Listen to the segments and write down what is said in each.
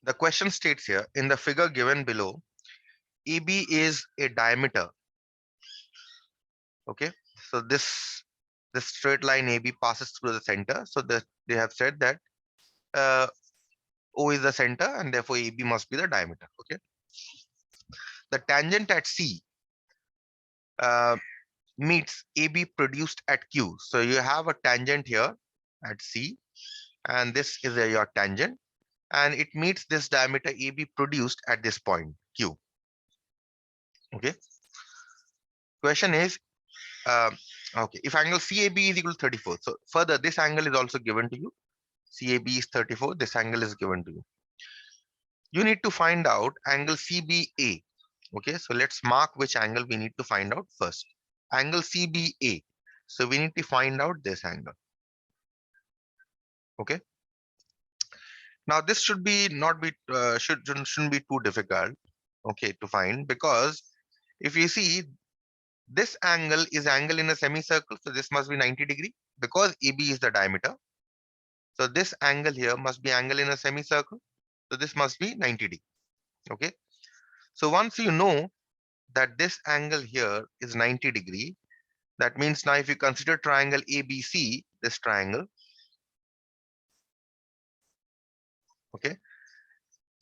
The question states here in the figure given below, AB is a diameter. Okay, so this straight line AB passes through the center. So that they have said that uh, O is the center, and therefore AB must be the diameter. Okay, the tangent at C uh, meets AB produced at Q. So you have a tangent here at C, and this is your tangent, and it meets this diameter AB produced at this point Q. Okay. Question is, uh, okay, if angle CAB is equal to 34, so further this angle is also given to you. CAB is 34. This angle is given to you. You need to find out angle CBA. Okay, so let's mark which angle we need to find out first. Angle CBA. So we need to find out this angle. Okay. Now this should be not be shouldn't be too difficult. Okay, to find, because if you see this angle is angle in a semicircle, so this must be 90 degree because AB is the diameter. So this angle here must be angle in a semicircle. So this must be 90 degree. Okay. So once you know that this angle here is 90 degree, that means now if you consider triangle ABC, this triangle, okay,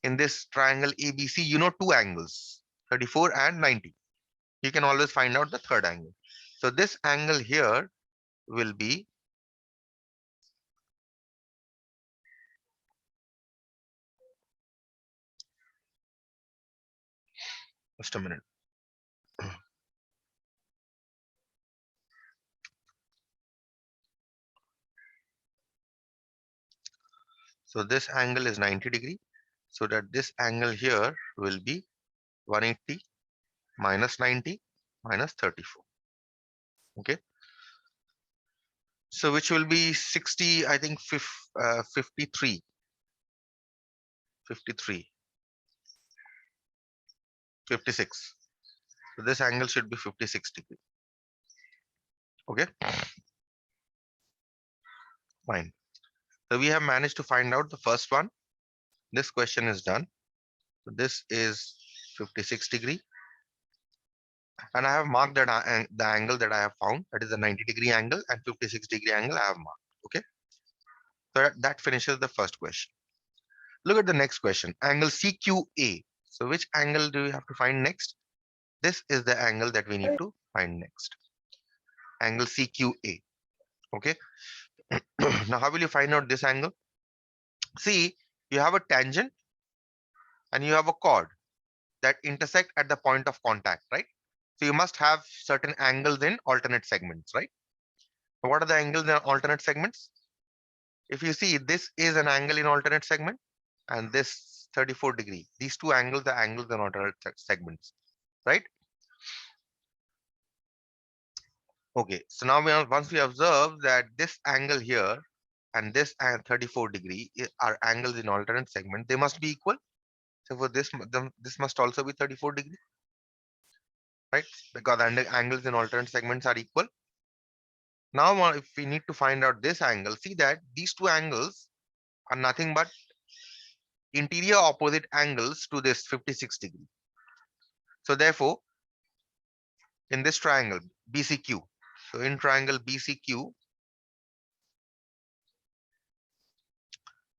in this triangle ABC, you know two angles, 34 and 90. You can always find out the third angle. So this angle here will be, just a minute. So this angle is 90 degree. So that this angle here will be 180 minus 90 minus 34. Okay. So which will be 60, I think 53, 53, 56. So this angle should be 56 degree. Okay, fine. So we have managed to find out the first one. This question is done. So this is 56 degree. And I have marked that the angle that I have found, that is the 90 degree angle, and 56 degree angle I have marked. Okay, so that finishes the first question. Look at the next question, angle CQA. So which angle do we have to find next? This is the angle that we need to find next. Angle CQA. Okay. Now how will you find out this angle? See, you have a tangent and you have a chord that intersect at the point of contact, right? So you must have certain angles in alternate segments, right? What are the angles in alternate segments? If you see, this is an angle in alternate segment and this 34 degree. These two angles are angles in alternate segments, right? Okay, so now once we observe that this angle here and this 34 degree are angles in alternate segment, they must be equal. So for this, this must also be 34 degree, right? Because angles in alternate segments are equal. Now, if we need to find out this angle, see that these two angles are nothing but interior opposite angles to this 56 degree. So therefore, in this triangle BCQ, so in triangle BCQ,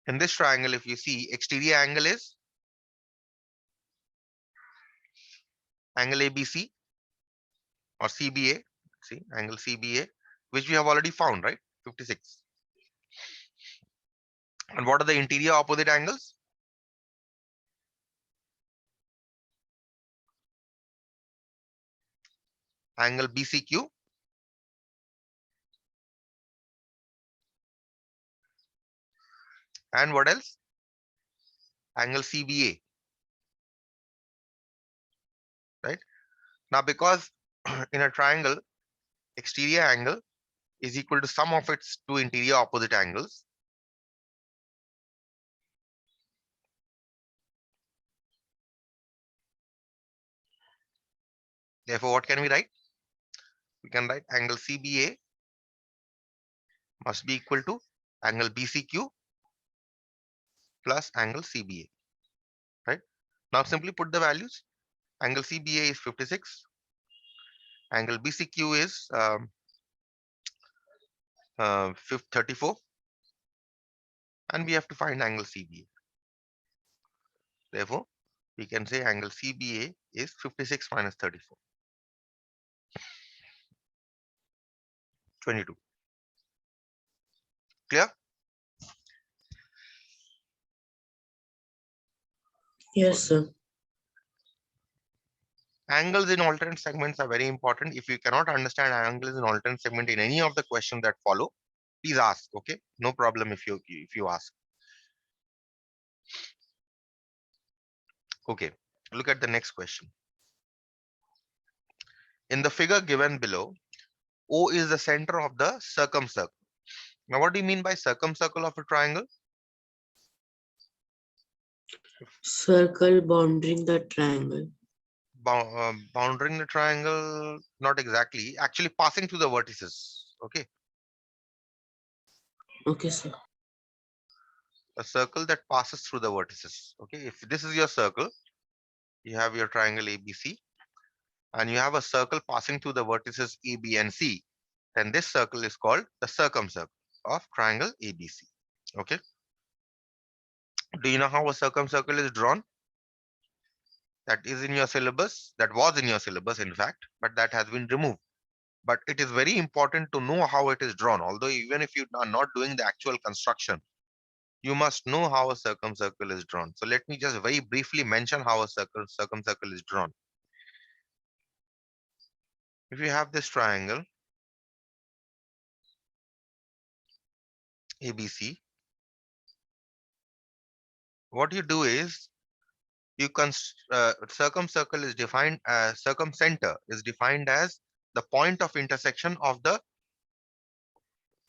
in this triangle, if you see, exterior angle is angle ABC or CBA, see, angle CBA, which we have already found, right? 56. And what are the interior opposite angles? Angle BCQ and what else? Angle CBA, right? Now, because in a triangle, exterior angle is equal to sum of its two interior opposite angles. Therefore, what can we write? We can write angle CBA must be equal to angle BCQ plus angle CBA. Now simply put the values. Angle CBA is 56. Angle BCQ is 34. And we have to find angle CBA. Therefore, we can say angle CBA is 56 minus 34. 22. Clear? Yes, sir. Angles in alternate segments are very important. If you cannot understand angles in alternate segment in any of the questions that follow, please ask. Okay, no problem if you ask. Okay, look at the next question. In the figure given below, O is the center of the circumcircle. Now, what do you mean by circumcircle of a triangle? Circle bounding the triangle. Bounding the triangle, not exactly. Actually, passing through the vertices. Okay, Okay, sir. a circle that passes through the vertices. Okay, if this is your circle, you have your triangle ABC, and you have a circle passing through the vertices A, B, and C, then this circle is called the circumcircle of triangle ABC. Okay. Do you know how a circumcircle is drawn? That is in your syllabus. That was in your syllabus, in fact, but that has been removed. But it is very important to know how it is drawn. Although even if you are not doing the actual construction, you must know how a circumcircle is drawn. So let me just very briefly mention how a circumcircle is drawn. If you have this triangle ABC, what you do is you can circumcircle is defined as circumcenter is defined as the point of intersection of the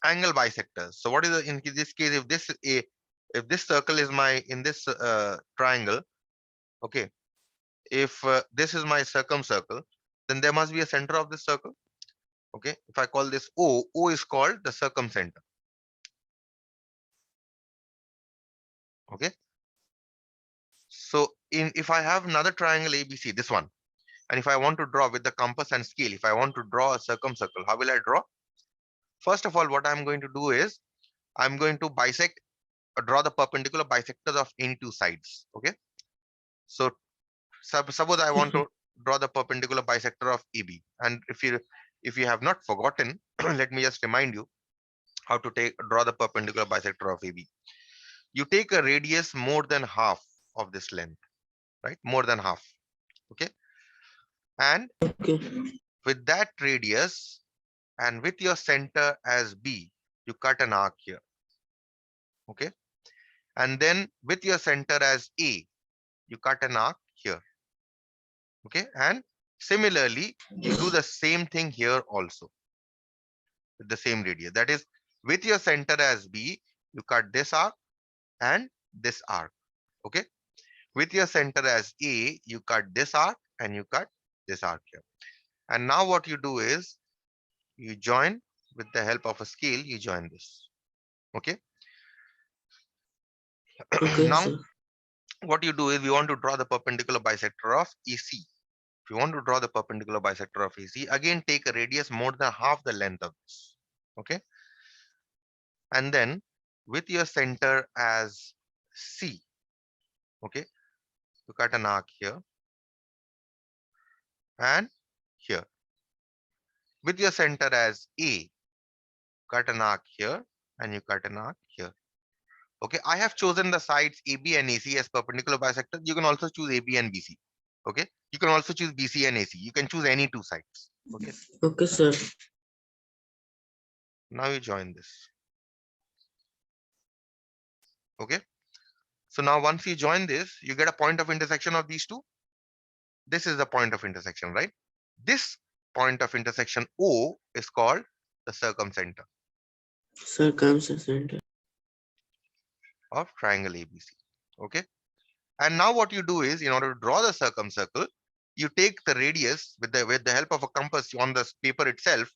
angle bisectors. So what is the, in this case, if this circle is my in this triangle, okay, if this is my circumcircle, then there must be a center of this circle. Okay, if I call this O is called the circumcenter. Okay, so if I have another triangle ABC, this one, and if I want to draw with the compass and scale, if I want to draw a circumcircle, how will I draw? First of all, what I'm going to do is I'm going to draw the perpendicular bisectors of any two sides. Okay, so suppose I want Okay. to draw the perpendicular bisector of AB, and if you have not forgotten, let me just remind you how to draw the perpendicular bisector of AB. You take a radius more than half of this length, right? More than half. Okay, and Okay. with that radius and with your center as B, you cut an arc here. Okay, and then with your center as A, you cut an arc here. Okay, and similarly you do the same thing here also with the same radius. That is, with your center as B, you cut this arc and this arc. Okay, with your center as A, you cut this arc and you cut this arc here. And now what you do is you join with the help of a scale, you join this. Okay, Okay, now sir. what you do is we want to draw the perpendicular bisector of AC. If you want to draw the perpendicular bisector of AC, again take a radius more than half the length of this. Okay, and then with your center as C, okay, you cut an arc here and here. With your center as A, cut an arc here and you cut an arc here. Okay, I have chosen the sides AB and AC as perpendicular bisectors. You can also choose AB and BC. Okay, you can also choose BC and AC. You can choose any two sides. Okay, Okay, sir. now you join this. Okay, so now once you join this, you get a point of intersection of these two. This is the point of intersection, right? This point of intersection O is called the circumcenter Circumcenter. of triangle ABC. Okay, and now what you do is, in order to draw the circumcircle, you take the radius with the help of a compass on the paper itself.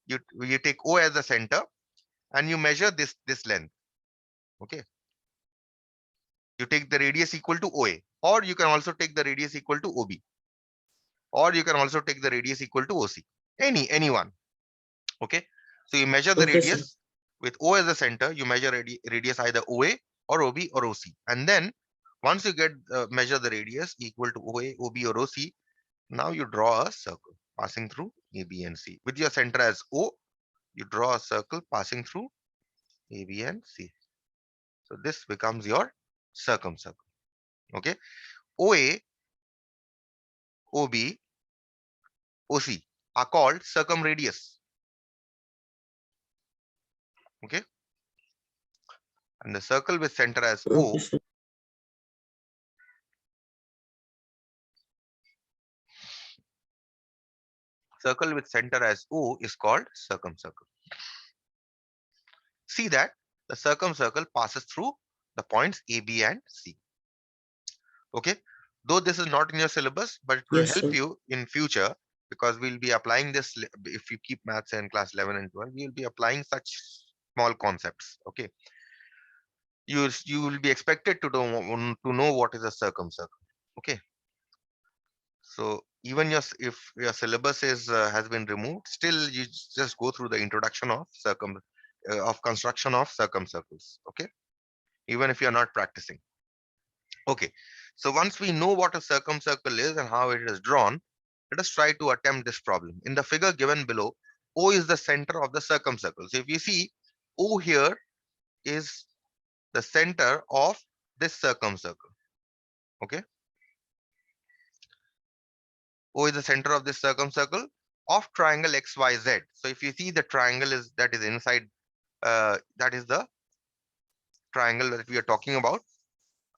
You take O as the center and you measure this length. Okay, you take the radius equal to OA. or you can also take the radius equal to OB, or you can also take the radius equal to OC, anyone. Okay, so you measure the Okay, sir. radius with O as the center, you measure radius either OA or OB or OC, and then once you get measure the radius equal to OA, OB or OC, now you draw a circle passing through A, B and C. With your center as O, you draw a circle passing through A, B and C. So this becomes your circumcircle. Okay, OA, OB, OC are called circumradius. Okay, and the circle with center as Okay, O, sir. circle with center as O is called circumcircle. See that the circumcircle passes through the points A, B and C. Okay, though this is not in your syllabus, but it will Yes, help sir. you in future, because we'll be applying this if you keep maths in class 11 and 12, we'll be applying such small concepts. Okay, you will be expected to know what is a circumcircle. Okay, so even if your syllabus is has been removed, still you just go through the introduction of of construction of circumcircles. Okay, even if you are not practicing. Okay, so once we know what a circumcircle is and how it is drawn, let us try to attempt this problem. In the figure given below, O is the center of the circumcircle. So if you see, O here is the center of this circumcircle. Okay, O is the center of this circumcircle of triangle XYZ. So if you see the triangle that is inside, that is the triangle that we are talking about,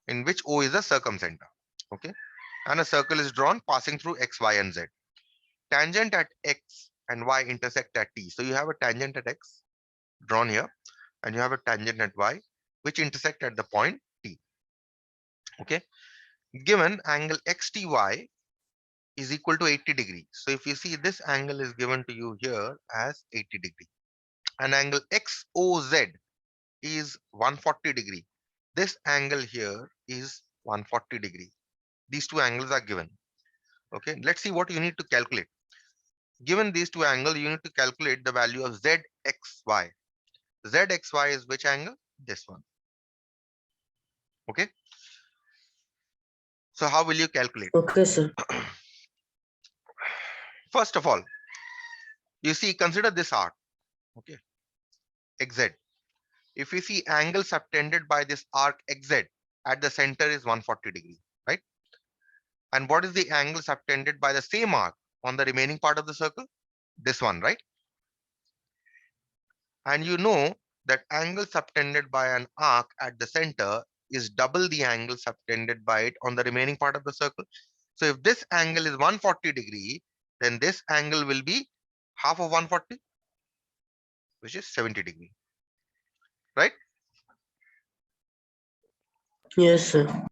in which O is the circumcenter. Okay, and a circle is drawn passing through X, Y, and Z. Tangent at X and Y intersect at T. So you have a tangent at X drawn here, and you have a tangent at Y, which intersect at the point T. Okay, given angle XTY is equal to 80 degree. So if you see, this angle is given to you here as 80 degree, and angle XOZ is 140 degree. This angle here is 140 degree. These two angles are given. Okay, let's see what you need to calculate. Given these two angles, you need to calculate the value of ZXY. ZXY is which angle? This one. Okay, so how will you calculate? Okay, sir. First of all, you see, consider this arc. Okay, XZ. If you see, angle subtended by this arc XZ at the center is 140 degree, right? And what is the angle subtended by the same arc on the remaining part of the circle? This one, right? And you know that angle subtended by an arc at the center is double the angle subtended by it on the remaining part of the circle. So if this angle is 140 degree, then this angle will be half of 140, which is 70 degree, right? Yes, sir.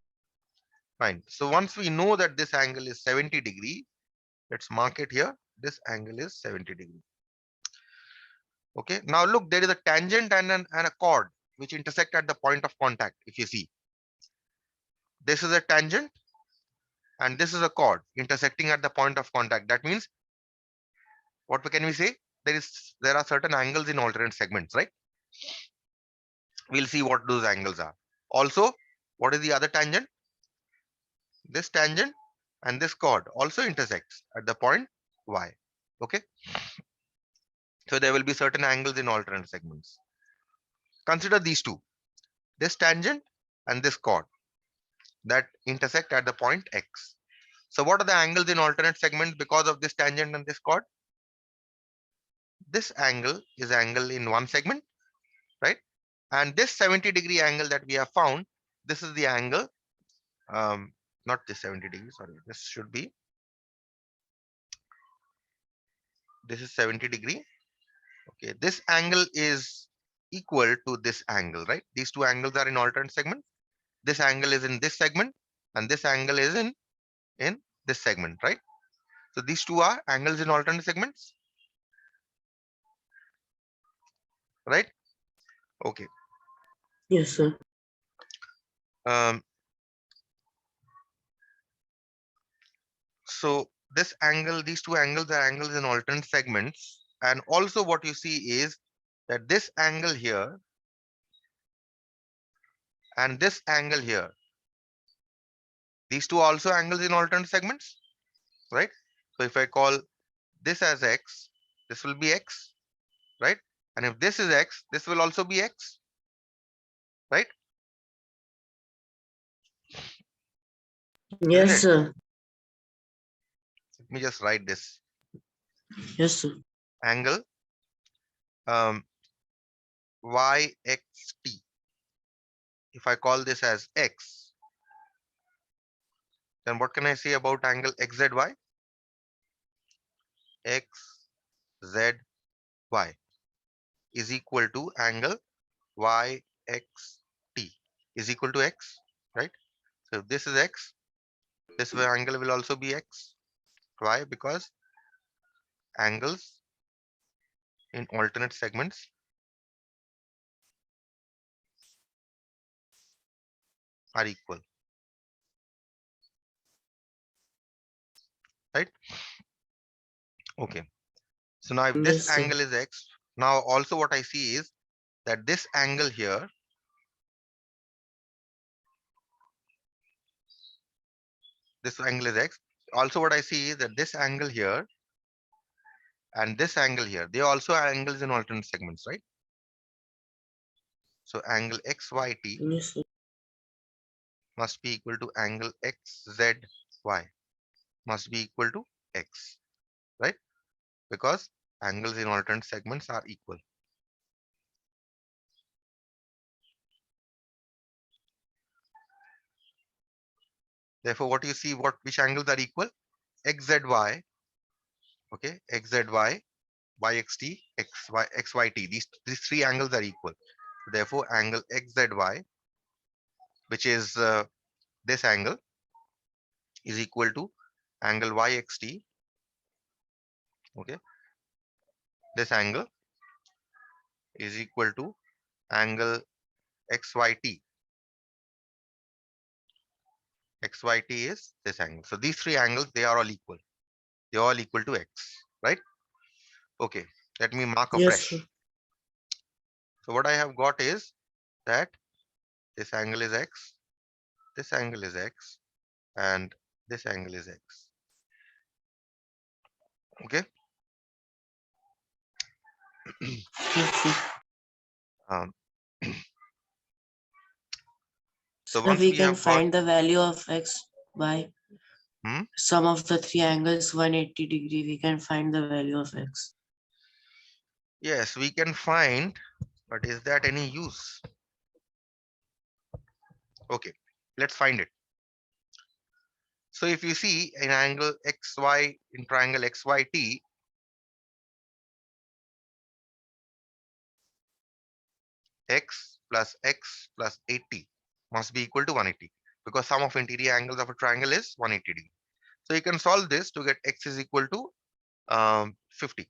Fine. So once we know that this angle is 70 degree, let's mark it here. This angle is 70 degree. Okay. Now look, there is a tangent and a chord which intersect at the point of contact. If you see, this is a tangent and this is a chord intersecting at the point of contact. That means, what can we say? There are certain angles in alternate segments, right? We'll see what those angles are. Also, what is the other tangent? This tangent and this chord also intersects at the point Y. Okay. So there will be certain angles in alternate segments. Consider these two, this tangent and this chord that intersect at the point X. So what are the angles in alternate segments because of this tangent and this chord? This angle is angle in one segment, right? And this 70 degree angle that we have found, this is the angle, not this 70 degrees, sorry, this should be, this is 70 degree. Okay, this angle is equal to this angle, right? These two angles are in alternate segment. This angle is in this segment and this angle is in this segment, right? So these two are angles in alternate segments, right? Okay. Yes, sir. Um, So this angle, these two angles are angles in alternate segments. And also what you see is that this angle here and this angle here, these two also angles in alternate segments, right? So if I call this as x, this will be x, right? And if this is x, this will also be x, right? Isn't Yes, it? sir. Let me just write this Yes, sir. angle yxt. If I call this as x, then what can I say about angle xzy? Xzy is equal to angle yxt is equal to x, right? So if this is x, this angle will also be x. Why? Because angles in alternate segments are equal, right? Okay. So now if this Yes, sir. angle is x, now also what I see is that this angle here, this angle is x. Also what I see is that this angle here and this angle here, they also are angles in alternate segments, right? So angle xyt Yes, sir. must be equal to angle xzy must be equal to x, right? Because angles in alternate segments are equal. Therefore, what you see, which angles are equal? Xzy, okay, xzy, yxt, xyt. These three angles are equal. Therefore, angle xzy, which is this angle, is equal to angle yxt. Okay, this angle is equal to angle xyt. Xyt is this angle. So these three angles, they are all equal. They are all equal to x, right? Okay, let me mark Yes, sir. afresh. So what I have got is that this angle is x, this angle is x, and this angle is x. Okay. Yes, sir. um, so Sir, once we we can have got, find the value of x by hmm, sum of the three angles 180 degree. We can find the value of x. yes, we can find, but is that any use? Okay, let's find it. So if you see an angle xy in triangle xyt, x plus 80 must be equal to 180, because sum of interior angles of a triangle is 180 degree. So you can solve this to get x is equal to 50.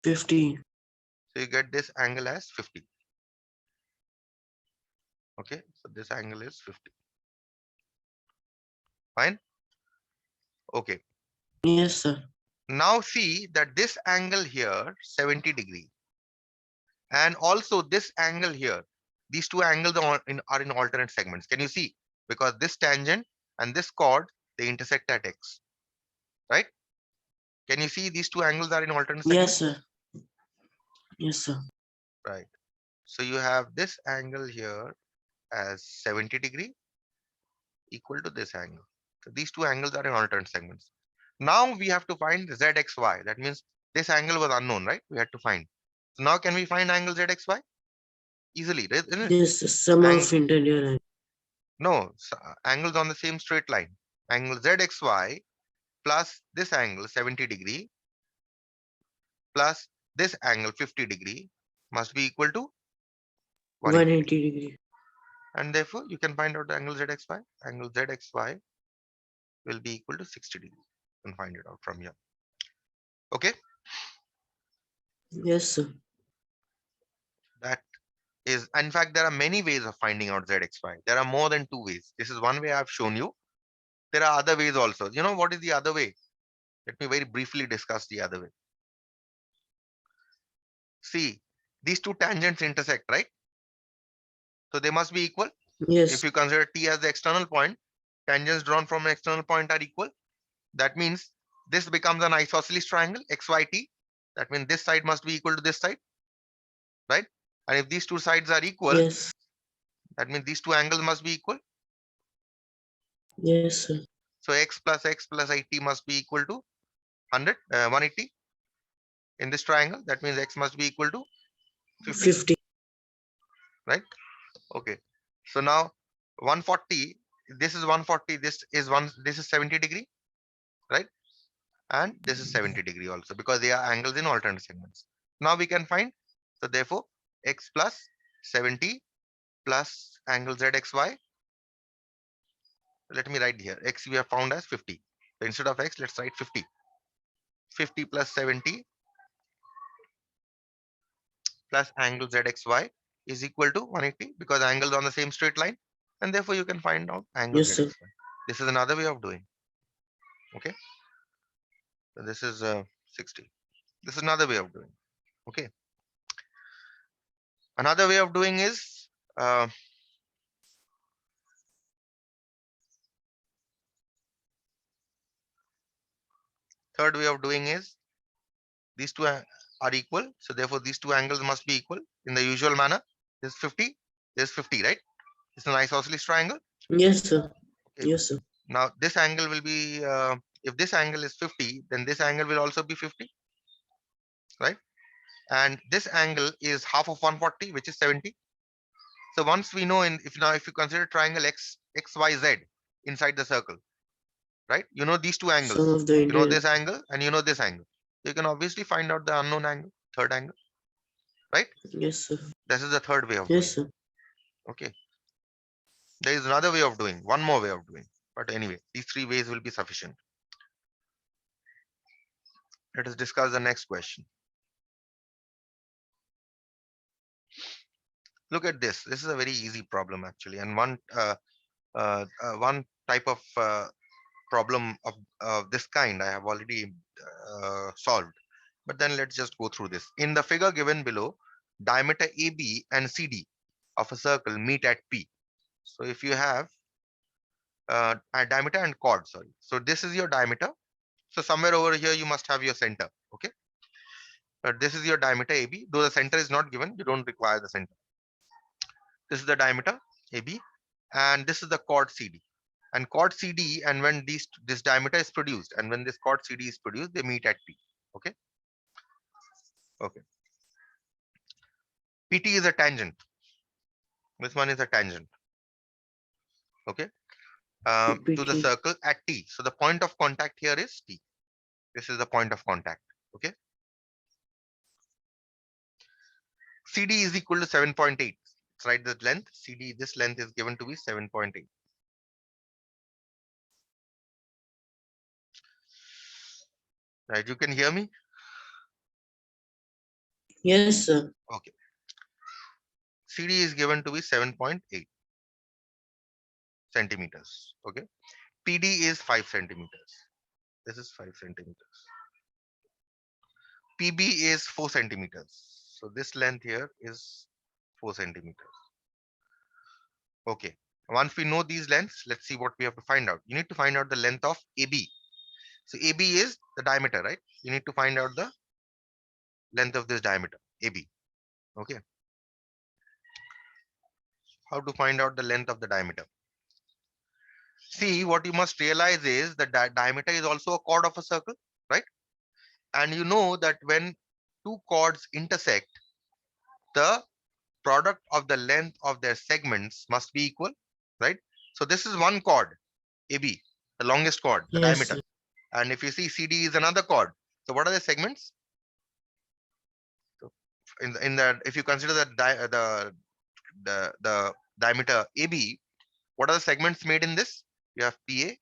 50. So you get this angle as 50. Okay, so this angle is 50. Fine. Okay. Yes, sir. Now see that this angle here, 70 degree, and also this angle here, these two angles are in alternate segments. Can you see? Because this tangent and this chord, they intersect at x, right? Can you see these two angles are in alternate Yes, segments? sir. Yes, sir. Right. So you have this angle here as 70 degree equal to this angle. So these two angles are in alternate segments. Now we have to find zxy. That means this angle was unknown, right? We had to find. So now can we find angle zxy? Easily, right? Isn't it? Yes, sum Ang of interior angle. no, angles on the same straight line. Angle zxy plus this angle 70 degree plus this angle 50 degree must be equal to 180 180 degree. degree. And therefore, you can find out the angle zxy. Angle zxy will be equal to 60 degree. You can find it out from here. Okay, Yes, sir. that is, in fact, there are many ways of finding out zxy. There are more than two ways. This is one way I've shown you. There are other ways also. You know what is the other way? Let me very briefly discuss the other way. See, these two tangents intersect, right? So they must be equal. Yes. If you consider T as the external point, tangents drawn from an external point are equal. That means this becomes an isosceles triangle, XYT. That means this side must be equal to this side, right? And if these two sides are equal, Yes. that means these two angles must be equal. Yes, sir. So x plus 80 must be equal to 100, 180 in this triangle. That means x must be equal to 50, 50. right? Okay. So now 140, this is 140, this is 70 degree, right? And this is 70 degree also, because they are angles in alternate segments. Now we can find, so therefore x plus 70 plus angle zxy. Let me write here, x we have found as 50. So instead of x, let's write 50. 50 plus 70 plus angle zxy is equal to 180, because angles on the same straight line, and therefore you can find out angle Yes, sir. zxy. This is another way of doing. Okay, so this is 60. This is another way of doing. Okay, another way of doing is third way of doing is these two are equal, so therefore these two angles must be equal in the usual manner. This is 50, this is 50, right? It's an isosceles triangle. Yes, sir. Okay. Yes, sir. Now this angle will be if this angle is 50, then this angle will also be 50, right? And this angle is half of 140, which is 70. So once we know, if you consider triangle xyz inside the circle, right? You know these two Some angles. of the You know Indian. this angle and you know this angle. You can obviously find out the unknown angle, third angle, right? Yes, sir. This is the third way of Yes, doing. sir. Okay. There is another way of doing, one more way of doing. But anyway, these three ways will be sufficient. Let us discuss the next question. Look at this. This is a very easy problem actually, and one type of problem of this kind I have already solved. But then let's just go through this. In the figure given below, diameter AB and CD of a circle meet at P. So if you have a diameter and chord, sorry. So this is your diameter. So somewhere over here you must have your center. Okay. This is your diameter AB. Though the center is not given, you don't require the center. This is the diameter AB, and this is the chord CD. And chord CD, and when this diameter is produced, and when this chord CD is produced, they meet at P. Okay. Okay. PT is a tangent. This one is a tangent. Okay. To the PT. circle at T. So the point of contact here is T. This is the point of contact. Okay. CD is equal to 7.8. Let's write the length. CD, this length is given to be 7.8. Right. You can hear me? Yes, sir. Okay. CD is given to be 7.8 centimeters. Okay. PD is 5 centimeters. This is 5 centimeters. PB is 4 centimeters. So this length here is 4 centimeters. Okay. Once we know these lengths, let's see what we have to find out. You need to find out the length of AB. So AB is the diameter, right? You need to find out the length of this diameter, AB. Okay. How to find out the length of the diameter? See, what you must realize is that diameter is also a chord of a circle, right? And you know that when two chords intersect, the product of the length of their segments must be equal, right? So this is one chord, AB, the longest chord, the Yes, diameter. sir. And if you see CD is another chord. So what are the segments? So in the if you consider the diameter AB, what are the segments made in this? You have PA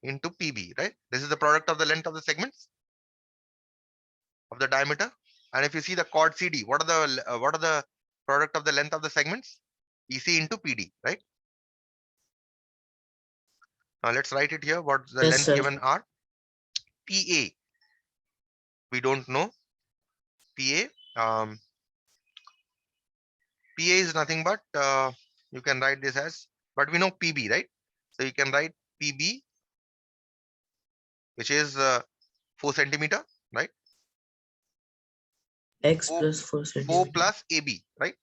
into PB, right? This is the product of the length of the segments of the diameter. And if you see the chord CD, what are the product of the length of the segments? EC into PD, right? Now let's write it here. What the Yes, length sir. given are? PA. We don't know PA. PA is nothing but you can write this as, but we know PB, right? So you can write PB, which is 4 centimeter, right? X 4, plus 4 4 centimeter. plus AB, right?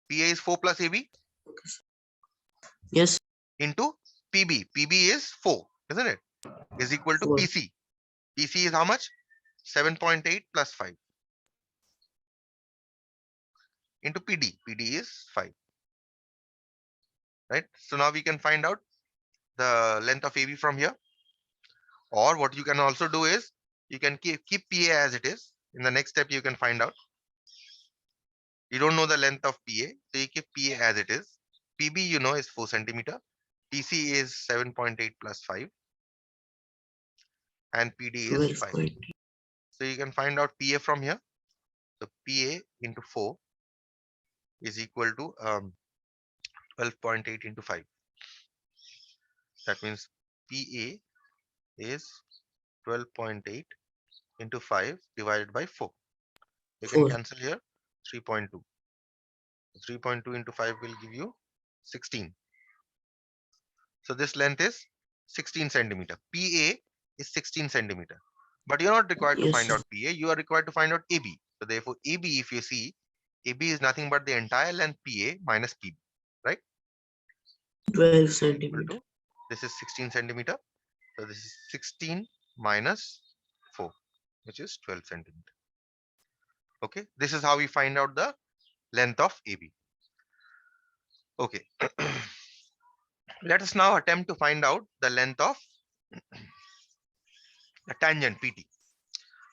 PA is 4 plus AB Yes, into PB. PB is 4, isn't it? Is equal to 4. PC. PC is how much? 7.8 plus 5 into PD. PD is 5, right? So now we can find out the length of AB from here. Or what you can also do is you can keep PA as it is. In the next step, you can find out. You don't know the length of PA, so you keep PA as it is. PB, you know, is 4 centimeter. PC is 7.8 plus 5, and PD is 12 5. point. So you can find out PA from here. So PA into 4 is equal to 12.8 into 5. That means PA is 12.8 into 5 divided by 4. You can 4. cancel here 3.2. 3.2 into 5 will give you 16. So this length is 16 centimeter. PA is 16 centimeter. But you're not required to Yes, find sir. out PA. You are required to find out AB. So therefore, AB, if you see, AB is nothing but the entire length PA minus PB, right? 12 Equal centimeter. to, this is 16 centimeter. So this is 16 minus 4, which is 12 centimeter. Okay. This is how we find out the length of AB. Okay. Let us now attempt to find out the length of the tangent PT.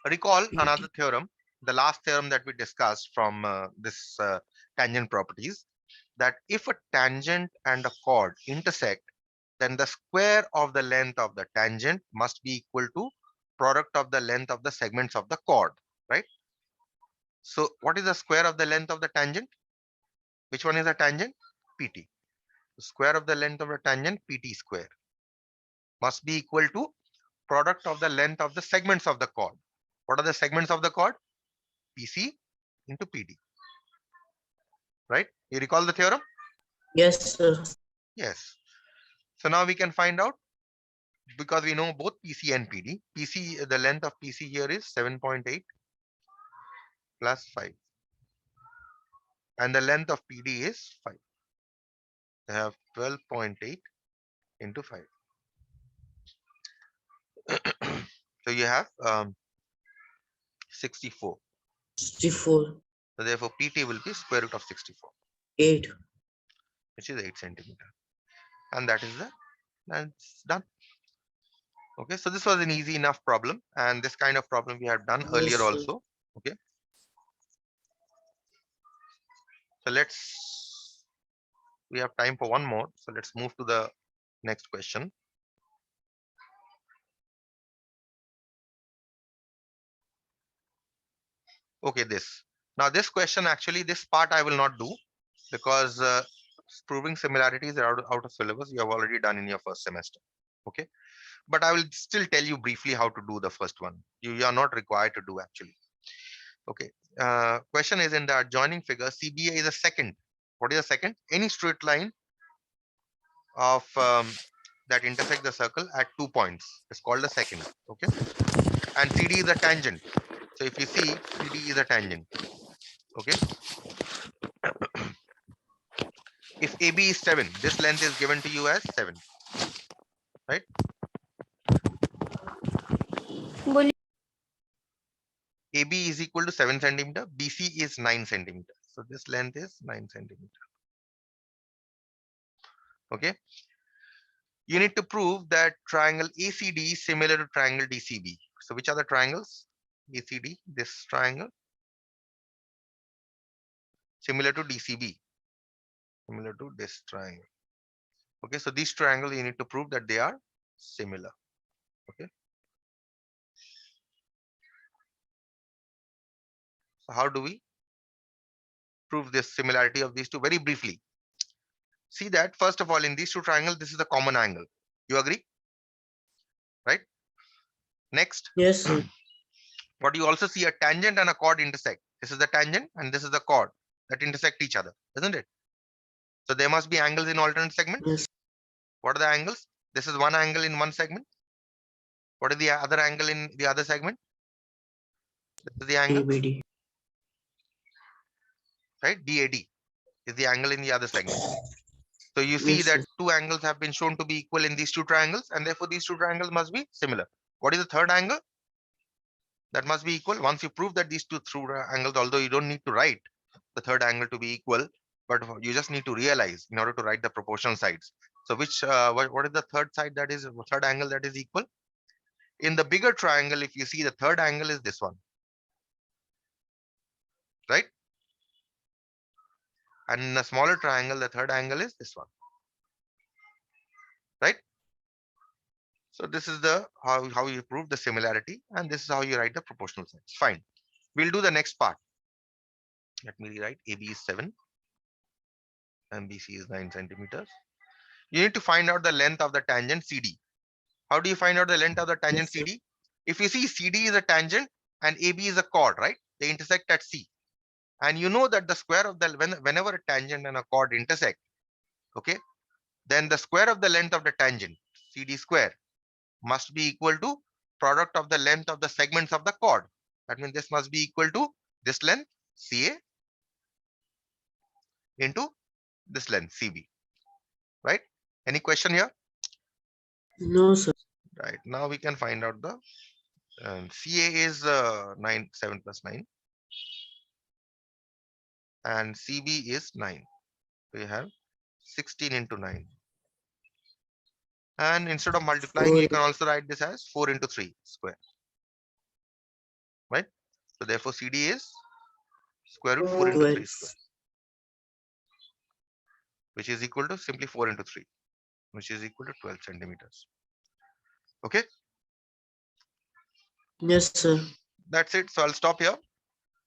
Recall another PT. theorem, the last theorem that we discussed from this tangent properties, that if a tangent and a chord intersect, then the square of the length of the tangent must be equal to product of the length of the segments of the chord, right? So what is the square of the length of the tangent? Which one is a tangent? PT. The square of the length of the tangent, PT square, must be equal to product of the length of the segments of the chord. What are the segments of the chord? PC into PD, right? You recall the theorem? Yes, sir. Yes. So now we can find out, because we know both PC and PD. PC, the length of PC here is 7.8 plus 5. And the length of PD is 5. I have 12.8 into 5. So you have 64. 64. So therefore PT will be square root of 64, 8. which is 8 centimeter. And that's done. Okay, so this was an easy enough problem, and this kind of problem we have done Yes, earlier sir. also. Okay, so we have time for one more, so let's move to the next question. Okay, this question, actually this part I will not do, because proving similarities are out of syllabus. You have already done in your first semester. Okay, but I will still tell you briefly how to do the first one. You are not required to do, actually. Okay, question is, in the adjoining figure, CBA is a second. What is a second? Any straight line of that intersect the circle at 2 points is called a second. Okay, and CD is a tangent. So if you see, CD is a tangent. Okay, if AB is 7, this length is given to you as 7, right? AB is equal to 7 centimeter. BC is 9 centimeter. So this length is 9 centimeter. Okay, you need to prove that triangle ACD is similar to triangle DCB. So which are the triangles? ACD, this triangle, similar to DCB, similar to this triangle. Okay, so these triangles you need to prove that they are similar. Okay, so how do we prove this similarity of these two? Very briefly, see that first of all, in these two triangles, this is a common angle. You agree, right? Next, Yes, sir. what you also see, a tangent and a chord intersect. This is the tangent and this is the chord that intersect each other, isn't it? So there must be angles in alternate segments. Yes. What are the angles? This is one angle in one segment. What is the other angle in the other segment? This is the angle, ABD. right? DAD is the angle in the other segment. So you see Yes, that sir. two angles have been shown to be equal in these two triangles, and therefore these two triangles must be similar. What is the third angle? That must be equal. Once you prove that these two angles, although you don't need to write the third angle to be equal, but you just need to realize in order to write the proportional sides. So which what is the third side that is third angle that is equal? In the bigger triangle, if you see, the third angle is this one, right? And in a smaller triangle, the third angle is this one, right? So this is the how you prove the similarity, and this is how you write the proportional sides. Fine. We'll do the next part. Let me rewrite. AB is 7 and BC is 9 centimeters. You need to find out the length of the tangent CD. How do you find out the length of the tangent Yes, sir. CD? If you see CD is a tangent and AB is a chord, right? They intersect at C. And you know that the square of the whenever a tangent and a chord intersect, okay, then the square of the length of the tangent, CD square, must be equal to product of the length of the segments of the chord. That means this must be equal to this length CA into this length CB, right? Any question here? No, sir. Right, now we can find out the CA is 7 plus 9 and CB is 9. We have 16 into 9. And instead of multiplying, 4. you can also write this as 4 into 3 square, right? So therefore CD is square root 4 into 3 12. square, which is equal to simply 4 into 3, which is equal to 12 centimeters. Okay, Yes, sir. that's it. So I'll stop here.